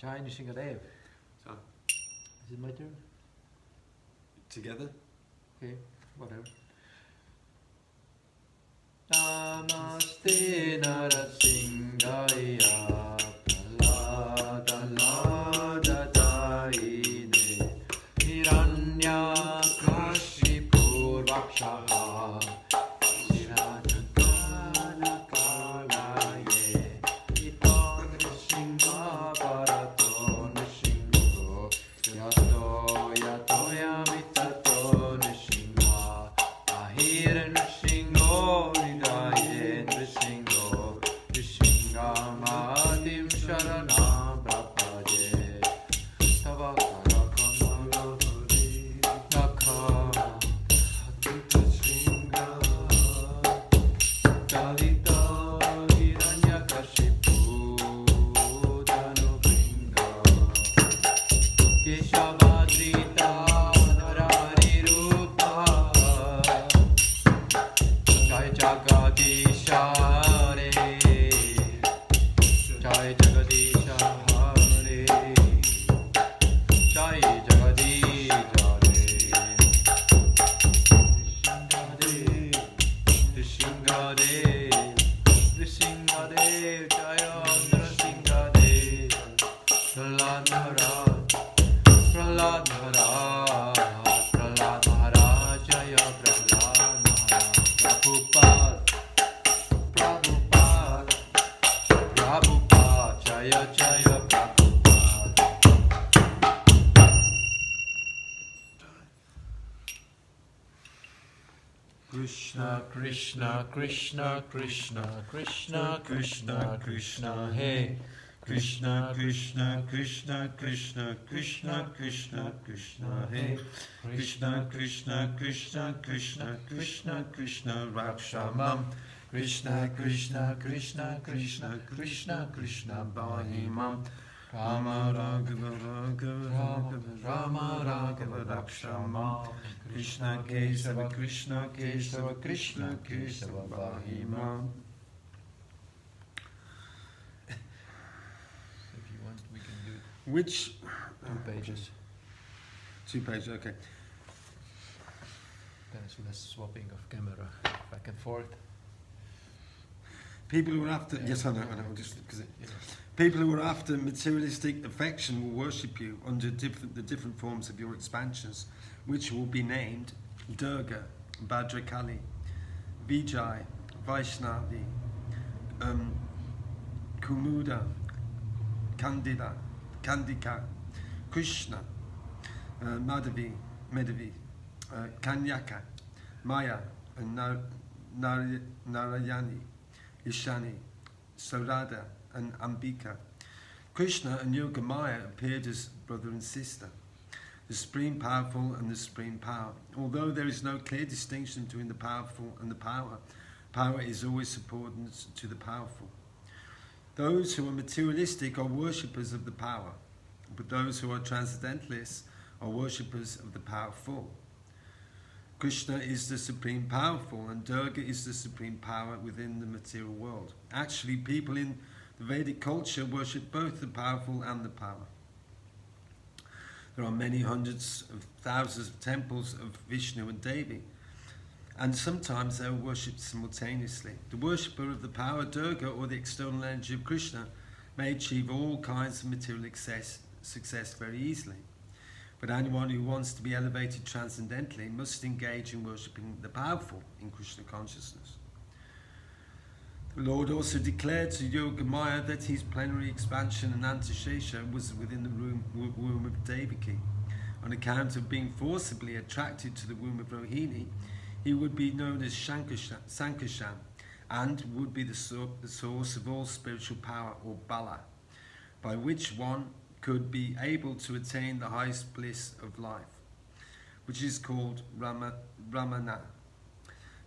Jai Nrsimha Dev. So, Is it my turn? together? Okay, whatever. Namaste Nrsimhaya Praladaladatayine Hiranyakashipurvakshaha Shiratankanakalaye Ito Nrsimha Parato Nrsimho Yato Yato Yamitato Nrsimha Ahir Nrsimho Nrsimhamadim Sharanam Prapade Tavakarakamalavari Nakha Nrsimha Dalita Hiranyakashipu Dhanubringa Keshavadrita Narari Rupa Jai Jagadisha Hare Jai Jagadisha Hare Jai Jagadisha Hare Nrsimha Dev Nrsimha Dev Jaya Nrsimha Dev Prahlad Maharaj Prahlad Maharaj Prahlad Maharaj Jaya Prahlad Maharaj Prabhupada Prabhupada Prabhupada Jaya Jaya Prabhupada. Krishna, Krishna Krishna Krishna Krishna Krishna Krishna Hey Krishna, Krishna, Krishna, Krishna, Krishna, Krishna, Krishna, Hey. Krishna, Krishna, Krishna, Krishna, Krishna, Krishna, Rakshamam. Krishna, Krishna, Krishna, Krishna, Krishna, Krishna, Bahimam. Rama Raghava Raghava Rama Raghava Rakshamam. Krishna Kesava Krishna Kesava Krishna Kesava Bahimam. If you want we can do Which 2 pages. 2 pages? Okay. Then it's less swapping of camera back and forth. People who are after yes, I know. Just because people who are after materialistic affection will worship you under the different forms of your expansions, which will be named Durga, Bhadrakali, Vijay, Vaishnavi, Kumuda, Kandika, Krishna, Madhavi, Kanyaka, Maya, and Narayani, Ishani, Sarada, and Ambika. Krishna and Yogamaya appeared as brother and sister, the Supreme Powerful and the Supreme Power. Although there is no clear distinction between the powerful and the power, power is always subordinate to the powerful. Those who are materialistic are worshippers of the power, but those who are transcendentalists are worshippers of the powerful. Krishna is the Supreme Powerful and Durga is the Supreme Power within the material world. Actually, people in the Vedic culture worship both the powerful and the power. There are many hundreds of thousands of temples of Vishnu and Devi, and sometimes they are worshipped simultaneously. The worshipper of the power, Durga, or the external energy of Krishna, may achieve all kinds of material success very easily. But anyone who wants to be elevated transcendentally must engage in worshipping the powerful in Krishna consciousness. The Lord also declared to Yogamaya that his plenary expansion and Antashesha was within the womb of Devaki. On account of being forcibly attracted to the womb of Rohini, he would be known as Sankarshan and would be the source of all spiritual power, or Bala, by which one could be able to attain the highest bliss of life, which is called Ramana.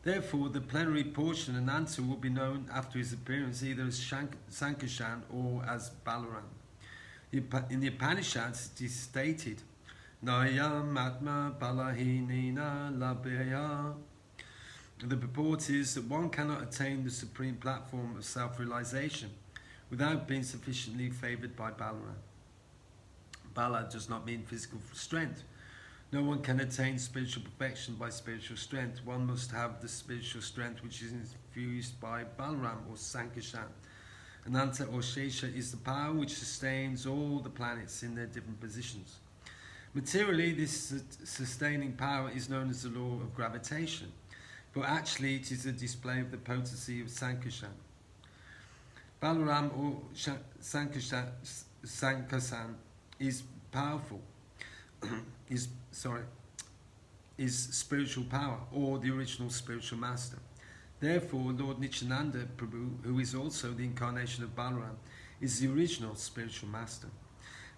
Therefore, the plenary portion and answer will be known after his appearance either as Sankarshan or as Balaram. In the Upanishads, it is stated, Nayam Atma Balahinina Labhya. The purport is that one cannot attain the supreme platform of self-realization without being sufficiently favoured by Balaram. Bala does not mean physical strength. No one can attain spiritual perfection by spiritual strength. One must have the spiritual strength which is infused by Balaram or Sankashan. Ananta or Shesha is the power which sustains all the planets in their different positions. Materially, this sustaining power is known as the law of gravitation, but actually it is a display of the potency of Sankashan. Balaram or Sankasan is powerful, is spiritual power, or the original spiritual master. Therefore, Lord Nityananda Prabhu, who is also the incarnation of Balaram, is the original spiritual master.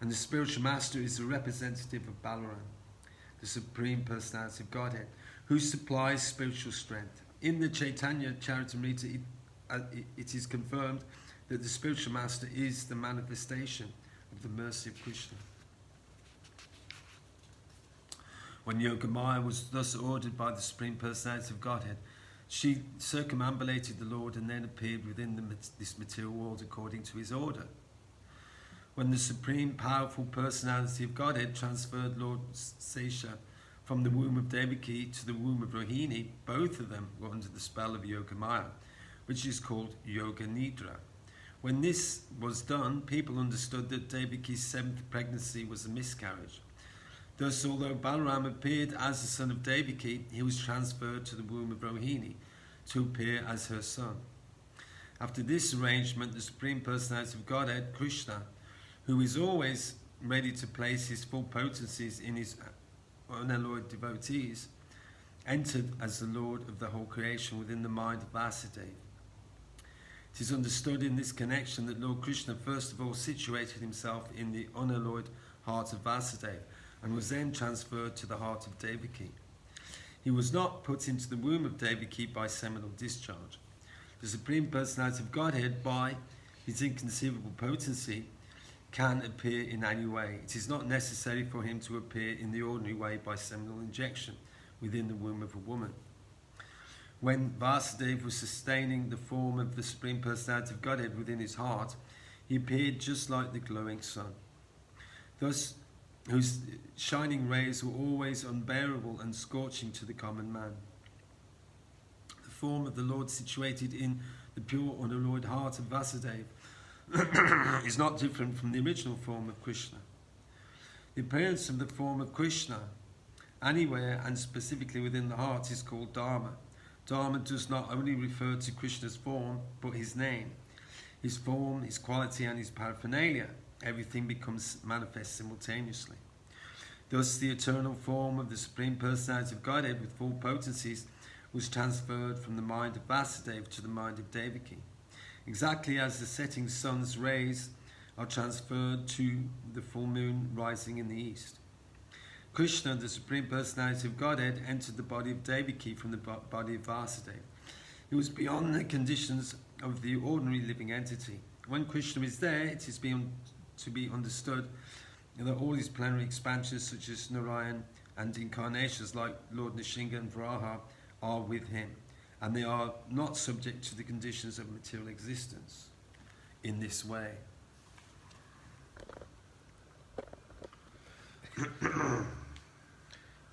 And the spiritual master is the representative of Balaram, the Supreme Personality of Godhead, who supplies spiritual strength. In the Chaitanya Charitamrita, it is confirmed that the spiritual master is the manifestation of the mercy of Krishna. When Yogamaya was thus ordered by the Supreme Personality of Godhead, she circumambulated the Lord and then appeared within this material world according to his order. When the Supreme Powerful Personality of Godhead transferred Lord Sesha from the womb of Devaki to the womb of Rohini, both of them were under the spell of Yogamaya, which is called Yoga Nidra. When this was done, people understood that Devaki's seventh pregnancy was a miscarriage. Thus, although Balaram appeared as the son of Devaki, he was transferred to the womb of Rohini to appear as her son. After this arrangement, the Supreme Personality of Godhead, Krishna, who is always ready to place his full potencies in his unalloyed devotees, entered as the Lord of the whole creation within the mind of Vasudeva. It is understood in this connection that Lord Krishna first of all situated himself in the unalloyed heart of Vasudeva and was then transferred to the heart of Devaki. He was not put into the womb of Devaki by seminal discharge. The Supreme Personality of Godhead, by his inconceivable potency, can appear in any way. It is not necessary for him to appear in the ordinary way by seminal injection within the womb of a woman. When Vasudeva was sustaining the form of the Supreme Personality of Godhead within his heart, he appeared just like the glowing sun, thus whose shining rays were always unbearable and scorching to the common man. The form of the Lord situated in the pure unalloyed heart of Vasudeva is not different from the original form of Krishna. The appearance of the form of Krishna anywhere and specifically within the heart is called Dharma. Dharma does not only refer to Krishna's form, but his name. His form, his quality and his paraphernalia. Everything becomes manifest simultaneously. Thus the eternal form of the Supreme Personality of Godhead with full potencies was transferred from the mind of Vasudeva to the mind of Devaki, exactly as the setting sun's rays are transferred to the full moon rising in the east. Krishna, the Supreme Personality of Godhead, entered the body of Devaki from the body of Vasudeva. He was beyond the conditions of the ordinary living entity. When Krishna is there, it is to be understood that all his plenary expansions such as Narayan and incarnations like Lord Nrsimha and Varaha are with him, and they are not subject to the conditions of material existence in this way.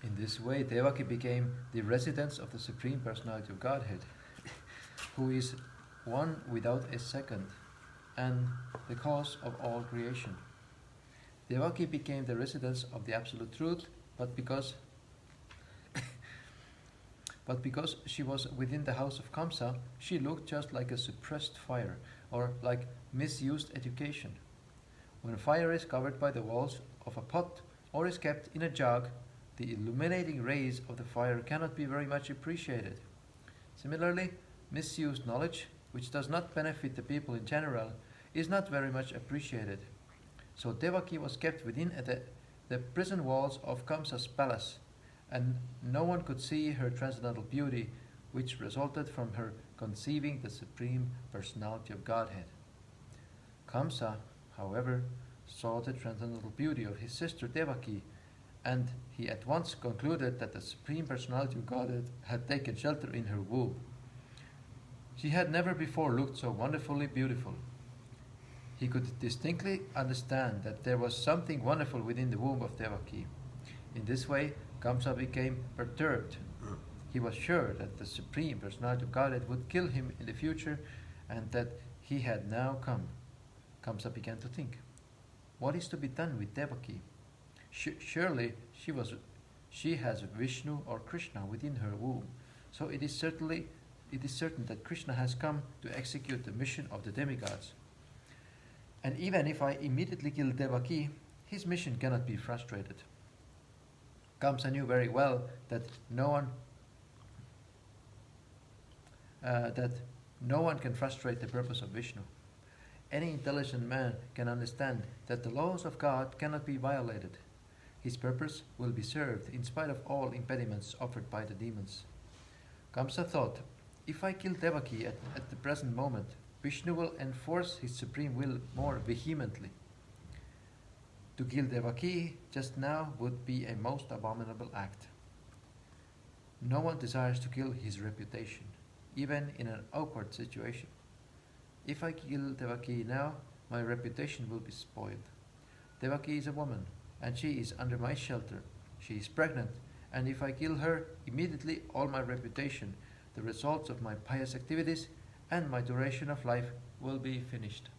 In this way, Devaki became the residence of the Supreme Personality of Godhead, who is one without a second, and the cause of all creation. Devaki became the residence of the Absolute Truth, but because she was within the house of Kamsa, she looked just like a suppressed fire, or like misused education. When fire is covered by the walls of a pot, or is kept in a jug, the illuminating rays of the fire cannot be very much appreciated. Similarly, misused knowledge, which does not benefit the people in general, is not very much appreciated. So Devaki was kept within the prison walls of Kamsa's palace, and no one could see her transcendental beauty, which resulted from her conceiving the Supreme Personality of Godhead. Kamsa, however, saw the transcendental beauty of his sister Devaki, and he at once concluded that the Supreme Personality of Godhead had taken shelter in her womb. She had never before looked so wonderfully beautiful. He could distinctly understand that there was something wonderful within the womb of Devaki. In this way, Kamsa became perturbed. He was sure that the Supreme Personality of Godhead would kill him in the future and that he had now come. Kamsa began to think, what is to be done with Devaki? Surely she has Vishnu or Krishna within her womb, so it is certain that Krishna has come to execute the mission of the demigods. And even if I immediately kill Devaki, his mission cannot be frustrated. Kamsa knew very well that no one can frustrate the purpose of Vishnu. Any intelligent man can understand that the laws of God cannot be violated. His purpose will be served in spite of all impediments offered by the demons. Kamsa thought, if I kill Devaki at the present moment, Vishnu will enforce his supreme will more vehemently. To kill Devaki just now would be a most abominable act. No one desires to kill his reputation, even in an awkward situation. If I kill Devaki now, my reputation will be spoiled. Devaki is a woman, and she is under my shelter. She is pregnant, and if I kill her, immediately all my reputation, the results of my pious activities, and my duration of life will be finished.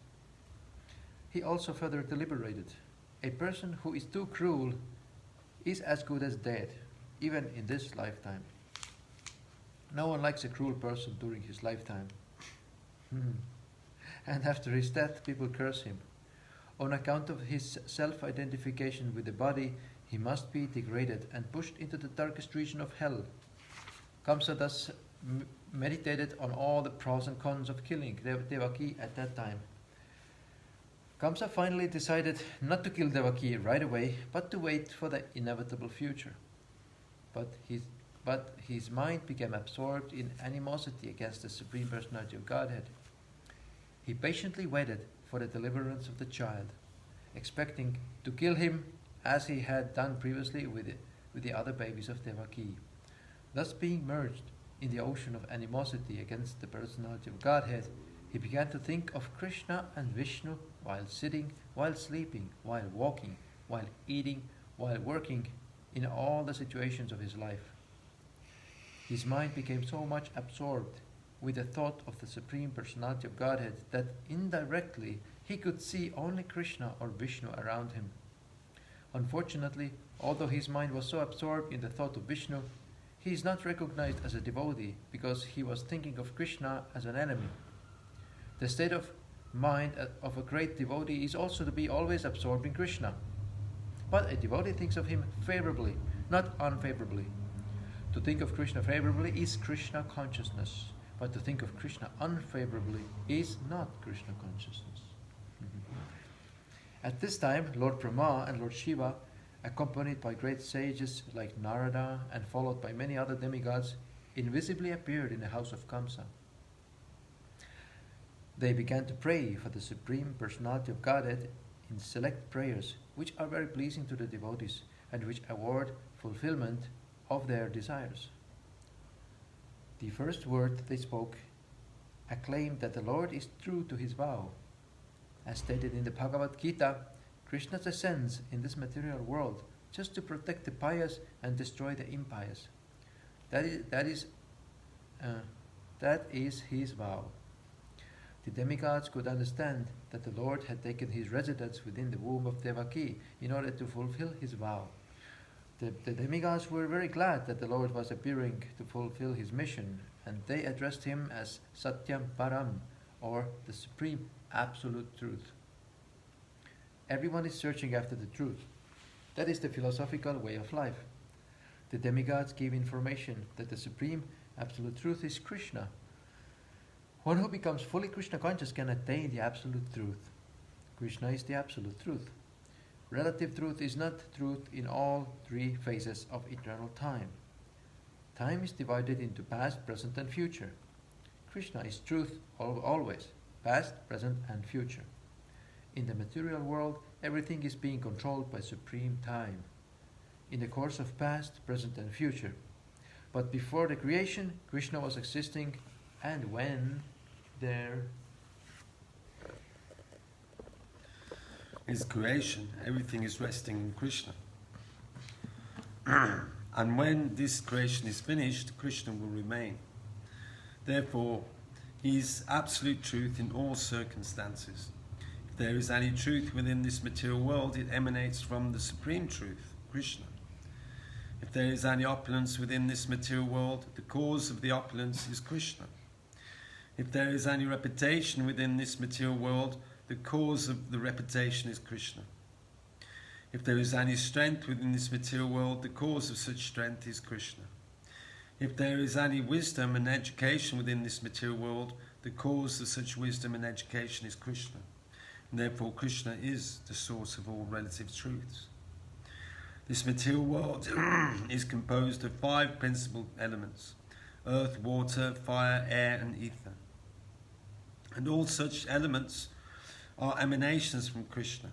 He also further deliberated. A person who is too cruel is as good as dead, even in this lifetime. No one likes a cruel person during his lifetime. And after his death, people curse him. On account of his self-identification with the body, he must be degraded and pushed into the darkest region of hell. Kamsa thus meditated on all the pros and cons of killing Devaki at that time. Kamsa finally decided not to kill Devaki right away, but to wait for the inevitable future. But his mind became absorbed in animosity against the Supreme Personality of Godhead. He patiently waited for the deliverance of the child, expecting to kill him as he had done previously with the other babies of Devaki. Thus being merged in the ocean of animosity against the Personality of Godhead, he began to think of Krishna and Vishnu while sitting, while sleeping, while walking, while eating, while working, in all the situations of his life. His mind became so much absorbed with the thought of the Supreme Personality of Godhead that indirectly he could see only Krishna or Vishnu around him. Unfortunately, although his mind was so absorbed in the thought of Vishnu, he is not recognized as a devotee because he was thinking of Krishna as an enemy. The state of mind of a great devotee is also to be always absorbed in Krishna. But a devotee thinks of him favorably, not unfavorably. To think of Krishna favorably is Krishna consciousness, but to think of Krishna unfavorably is not Krishna consciousness. At this time, Lord Brahma and Lord Shiva, accompanied by great sages like Narada and followed by many other demigods, invisibly appeared in the house of Kamsa. They began to pray for the Supreme Personality of Godhead in select prayers, which are very pleasing to the devotees and which award fulfillment of their desires. The first word they spoke acclaimed that the Lord is true to his vow. As stated in the Bhagavad Gita, Krishna descends in this material world just to protect the pious and destroy the impious. That is his vow. The demigods could understand that the Lord had taken his residence within the womb of Devaki in order to fulfill his vow. The demigods were very glad that the Lord was appearing to fulfill his mission, and they addressed him as Satyam Param, or the Supreme Absolute Truth. Everyone is searching after the truth. That is the philosophical way of life. The demigods give information that the Supreme Absolute Truth is Krishna. One who becomes fully Krishna conscious can attain the Absolute Truth. Krishna is the Absolute Truth. Relative truth is not truth in all three phases of eternal time. Time is divided into past, present, and future. Krishna is truth always, past, present, and future. In the material world, everything is being controlled by supreme time, in the course of past, present, and future. But before the creation, Krishna was existing, and when there His creation, everything is resting in Krishna. And when this creation is finished, Krishna will remain. Therefore, he is absolute truth in all circumstances. If there is any truth within this material world, it emanates from the supreme truth, Krishna. If there is any opulence within this material world, the cause of the opulence is Krishna. If there is any reputation within this material world, the cause of the reputation is Krishna. If there is any strength within this material world, the cause of such strength is Krishna. If there is any wisdom and education within this material world, the cause of such wisdom and education is Krishna. And therefore Krishna is the source of all relative truths. This material world is composed of 5 principal elements: earth, water, fire, air and ether. And all such elements are emanations from Krishna.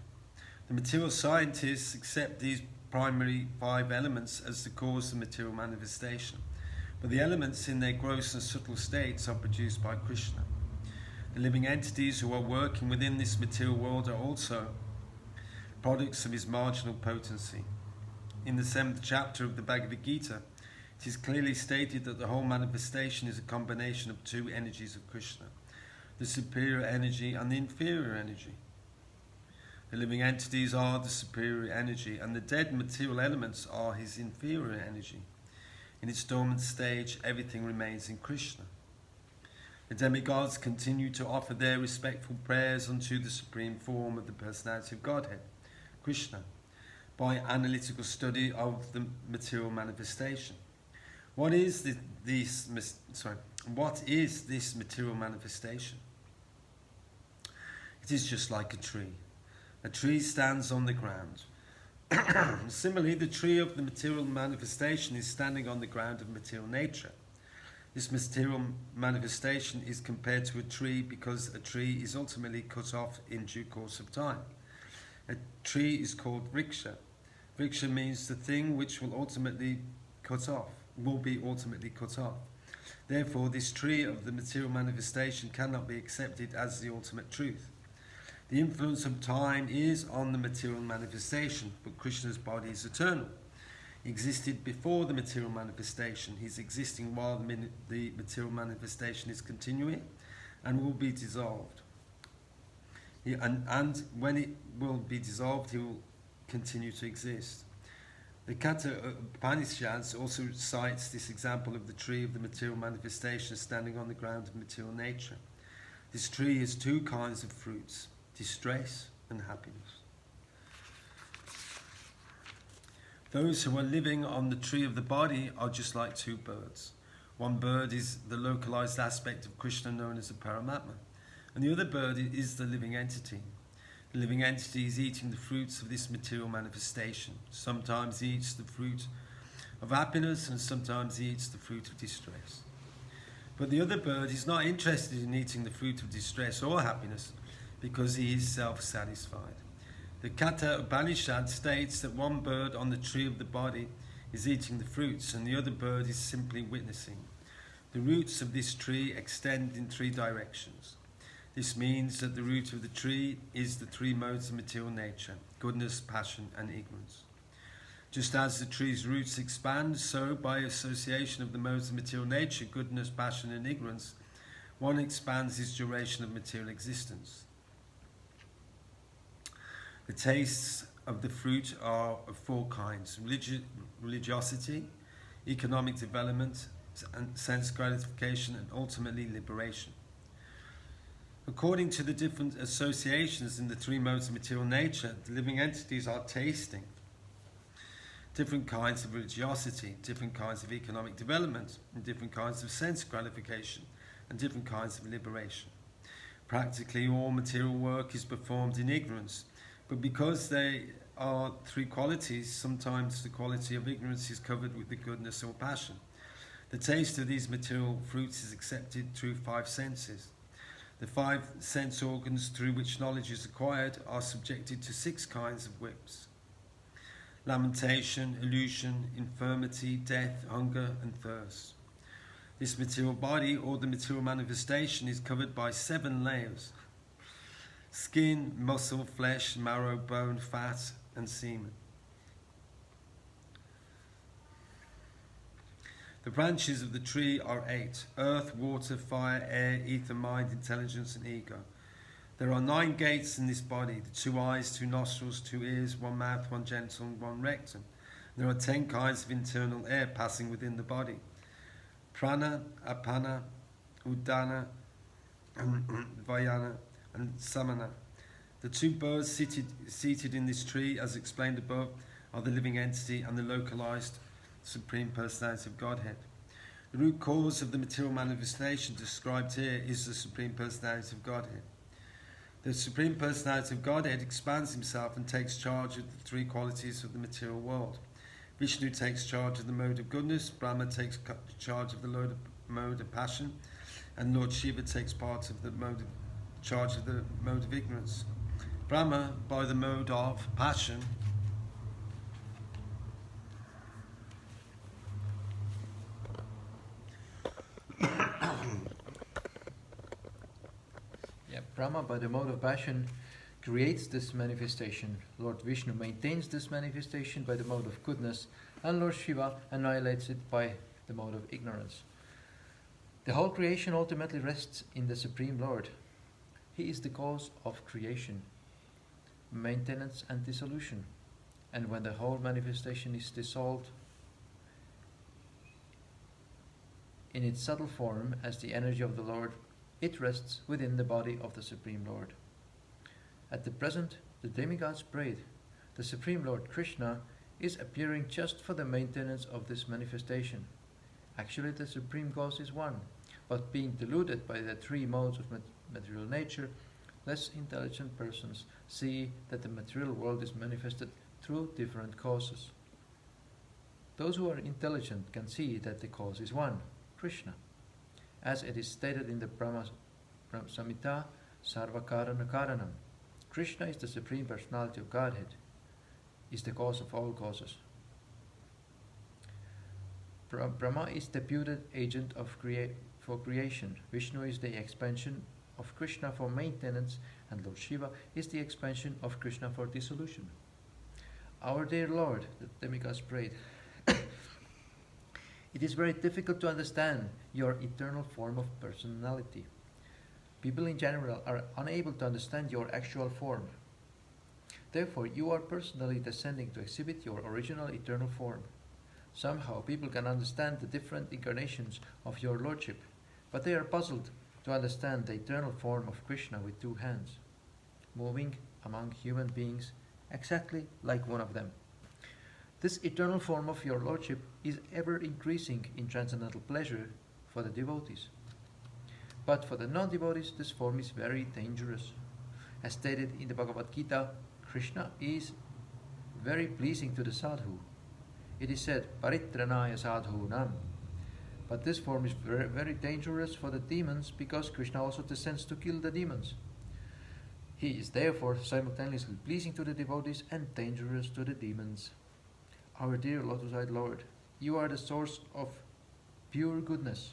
The material scientists accept these primary 5 elements as the cause of material manifestation, but the elements in their gross and subtle states are produced by Krishna. The living entities who are working within this material world are also products of his marginal potency. In the 7th chapter of the Bhagavad Gita, it is clearly stated that the whole manifestation is a combination of 2 energies of Krishna, the superior energy and the inferior energy. The living entities are the superior energy, and the dead material elements are his inferior energy. In its dormant stage, everything remains in Krishna. The demigods continue to offer their respectful prayers unto the supreme form of the personality of Godhead, Krishna, by analytical study of the material manifestation. What is this material manifestation? It is just like a tree. A tree stands on the ground. Similarly, the tree of the material manifestation is standing on the ground of material nature. This material manifestation is compared to a tree because a tree is ultimately cut off in due course of time. A tree is called vriksha. Vriksha means the thing which will be ultimately cut off. Therefore, this tree of the material manifestation cannot be accepted as the ultimate truth. The influence of time is on the material manifestation, but Krishna's body is eternal. He existed before the material manifestation. He is existing while the material manifestation is continuing and will be dissolved. And when it will be dissolved, he will continue to exist. The Katha Upanishads also cites this example of the tree of the material manifestation standing on the ground of material nature. This tree has 2 kinds of fruits: distress and happiness. Those who are living on the tree of the body are just like 2 birds. One bird is the localized aspect of Krishna known as the Paramatma, and the other bird is the living entity. The living entity is eating the fruits of this material manifestation. Sometimes he eats the fruit of happiness and sometimes he eats the fruit of distress. But the other bird is not interested in eating the fruit of distress or happiness because he is self-satisfied. The Katha Upanishad states that one bird on the tree of the body is eating the fruits and the other bird is simply witnessing. The roots of this tree extend in 3 directions. This means that the root of the tree is the 3 modes of material nature: goodness, passion and ignorance. Just as the tree's roots expand, so by association of the modes of material nature, goodness, passion and ignorance, one expands his duration of material existence. The tastes of the fruit are of 4 kinds: religiosity, economic development, and sense gratification, and ultimately liberation. According to the different associations in the 3 modes of material nature, the living entities are tasting different kinds of religiosity, different kinds of economic development, and different kinds of sense gratification, and different kinds of liberation. Practically all material work is performed in ignorance, but because they are 3 qualities, sometimes the quality of ignorance is covered with the goodness or passion. The taste of these material fruits is accepted through 5 senses. The 5 sense organs through which knowledge is acquired are subjected to 6 kinds of whips: lamentation, illusion, infirmity, death, hunger and thirst. This material body, or the material manifestation, is covered by 7 layers. skin, muscle, flesh, marrow, bone, fat, and semen. The branches of the tree are 8: earth, water, fire, air, ether, mind, intelligence, and ego. There are 9 gates in this body: the 2 eyes, 2 nostrils, 2 ears, 1 mouth, 1 genital, and 1 rectum. There are 10 kinds of internal air passing within the body: prana, apana, udana, vayana, and samana. The 2 birds seated in this tree, as explained above, are the living entity and the localized Supreme Personality of Godhead. The root cause of the material manifestation described here is the Supreme Personality of Godhead. The Supreme Personality of Godhead expands himself and takes charge of the 3 qualities of the material world. Vishnu takes charge of the mode of goodness, Brahma takes charge of the mode of passion, and Lord Shiva takes part of the charge of the mode of ignorance. Brahma, by the mode of passion, Brahma, by the mode of passion, creates this manifestation. Lord Vishnu maintains this manifestation by the mode of goodness, and Lord Shiva annihilates it by the mode of ignorance. The whole creation ultimately rests in the Supreme Lord. He is the cause of creation, maintenance, and dissolution. And when the whole manifestation is dissolved in its subtle form as the energy of the Lord, it rests within the body of the Supreme Lord. At the present, the demigods prayed. The Supreme Lord Krishna is appearing just for the maintenance of this manifestation. Actually, the Supreme Cause is one, but being deluded by the 3 modes of material nature, less intelligent persons see that the material world is manifested through different causes. Those who are intelligent can see that the cause is one, Krishna. As it is stated in the Brahma Samhita, Sarvakarana Karanam, Krishna is the Supreme Personality of Godhead, is the cause of all causes. Brahma is the deputed agent for creation, Vishnu is the expansion of Krishna for maintenance, and Lord Shiva is the expansion of Krishna for dissolution. Our dear Lord, the demigods prayed, it is very difficult to understand your eternal form of personality. People in general are unable to understand your actual form. Therefore, you are personally descending to exhibit your original eternal form. Somehow, people can understand the different incarnations of your Lordship, but they are puzzled to understand the eternal form of Krishna with 2 hands, moving among human beings exactly like one of them. This eternal form of your Lordship is ever increasing in transcendental pleasure for the devotees. But for the non-devotees, this form is very dangerous. As stated in the Bhagavad Gita, Krishna is very pleasing to the sadhu. It is said, Paritranaya sadhunam. But this form is very, very dangerous for the demons because Krishna also descends to kill the demons. He is therefore simultaneously pleasing to the devotees and dangerous to the demons. Our dear Lotus-eyed Lord, you are the source of pure goodness.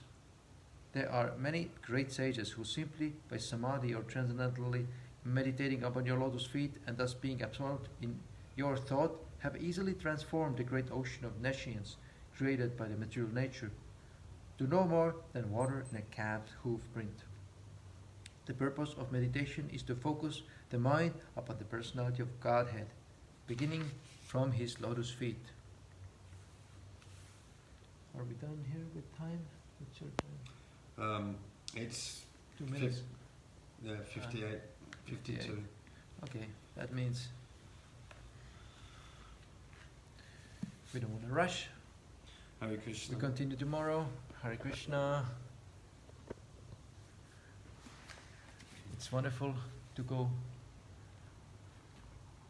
There are many great sages who simply by samadhi or transcendentally meditating upon your lotus feet and thus being absorbed in your thought have easily transformed the great ocean of nescience created by the material nature to no more than water in a calf's hoof print. The purpose of meditation is to focus the mind upon the personality of Godhead, beginning from his lotus feet. Are we done here with time? What's your time? It's 2 minutes. 58, 52. Okay, that means we don't want to rush. Hare Krishna. We continue tomorrow. Hare Krishna. It's wonderful to go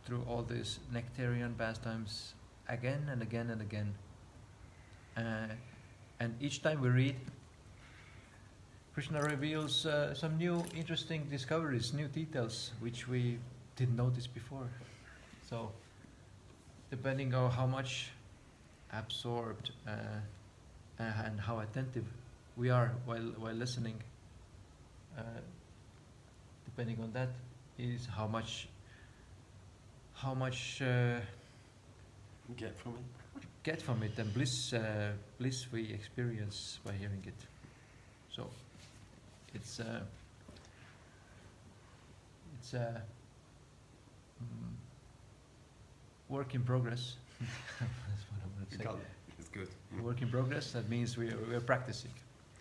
through all these nectarian pastimes again and again and again. And each time we read, Krishna reveals some new interesting discoveries, new details which we didn't notice before. So, depending on how much absorbed and how attentive we are while listening, depending on that, is how much Get from it. get from it, and bliss we experience by hearing it. So it's a work in progress. That's what I want to say. It's good. Work in progress. That means we're practicing.